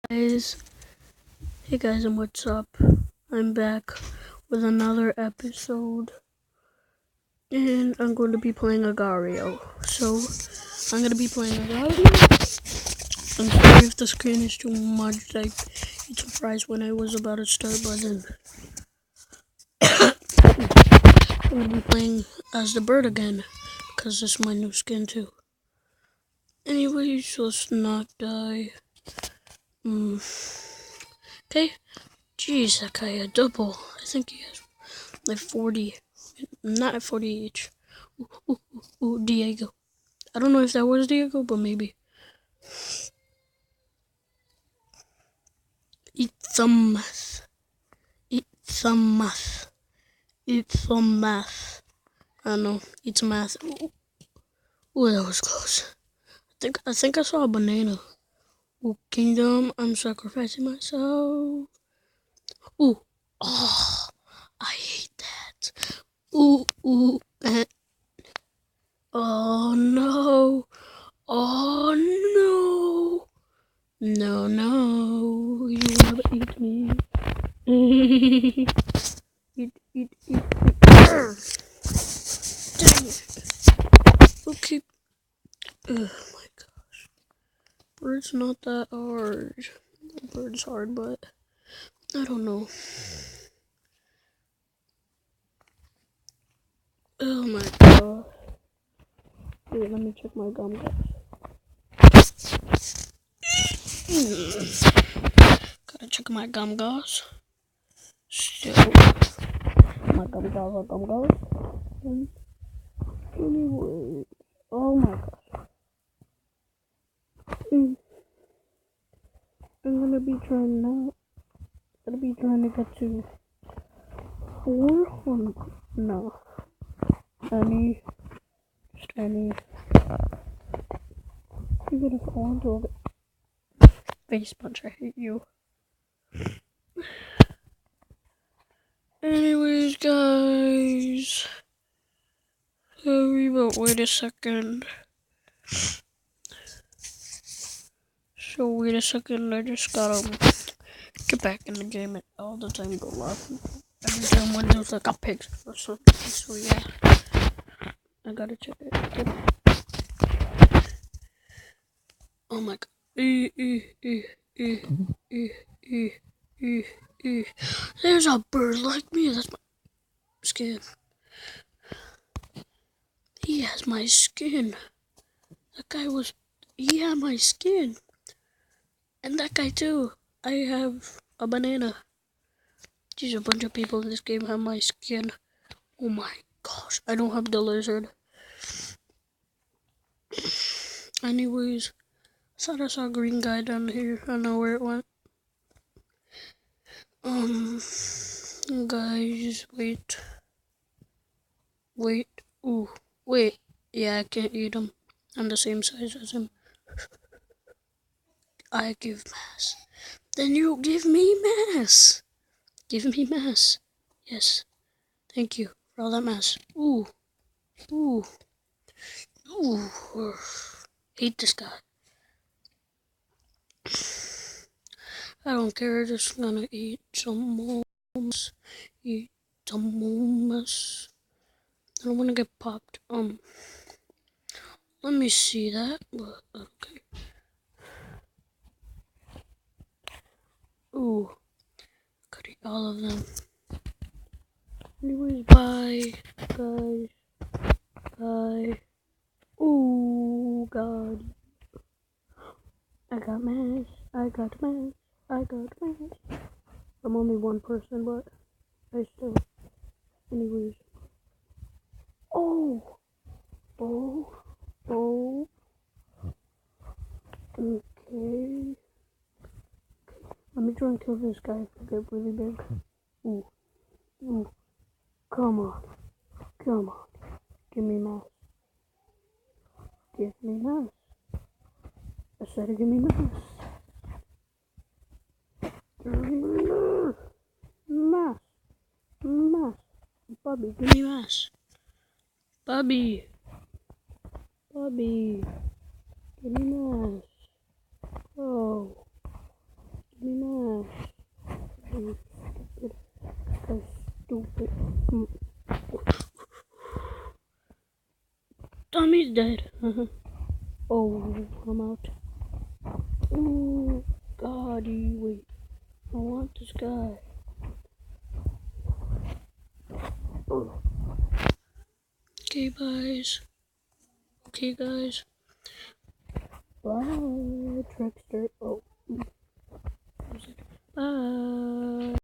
Guys, hey guys, and what's up? I'm back with another episode, and I'm going to be playing agario. So, I'm going to be playing agario. I'm sorry if the screen is too much. I get surprised when I was about to start, but then I'm going to be playing as the bird again, because this is my new skin too. Anyways, let's not die. Okay. Jeez, that guy had double. I think he has like 40. Not at 40 each. Ooh, Diego. I don't know if that was Diego, but maybe. Eat some math. Eat some math. Eat some math. I don't know. Eat some math. Ooh, that was close. I think I saw a banana. Ooh, kingdom. I'm sacrificing myself. Ooh. Oh, I hate that. Ooh. Oh no. Oh no. No. You wanna eat me. Eat. Dang it. Okay. Oh my gosh. Bird's not that hard. Bird's hard, but I don't know. Oh my god. Wait, let me check my gum, guys. Gotta check my gum, guys. Still, my gum, guys. Anyway, oh my gosh. I'm gonna be trying now. Gonna be trying to get to 400. No. Just any. You're gonna fall into a face punch. I hate you. Anyways, guys. Sorry, but wait a second. So wait a second. I just gotta get back in the game and all the time go live. Every time when there's like a picture or something. So yeah. I gotta check it. Oh my god. There's a bird like me. That's my skin. He has my skin. He had my skin. And that guy too. I have a banana. Geez, a bunch of people in this game have my skin. Oh my gosh. I don't have the lizard. Anyways, I thought I saw a green guy down here. I don't know where it went. Guys, wait. Ooh, wait. Yeah, I can't eat him. I'm the same size as him. I give mass. Then you give me mass. Give me mass. Yes. Thank you for all that mass. Ooh. Hate this guy. I don't care. Just gonna eat some momos. Eat some momos. I don't want to get popped. Let me see that. But okay. Ooh. Could eat all of them. Anyways, bye, guys. Bye. Ooh, God. I got mass. I'm only one person, but I still. Anyways. Oh. Okay. Let me try and kill this guy if I get really big. Ooh. Come on. Give me mass. I said give me mass. Mass. Bubby, give me mass. Bubby. Give me mass. Oh. So stupid. So stupid. Tommy's dead. Oh, I'm out. Ooh, God, wait. I want this guy. Okay, guys. Okay, guys. Bye, trickster. Oh. Bye.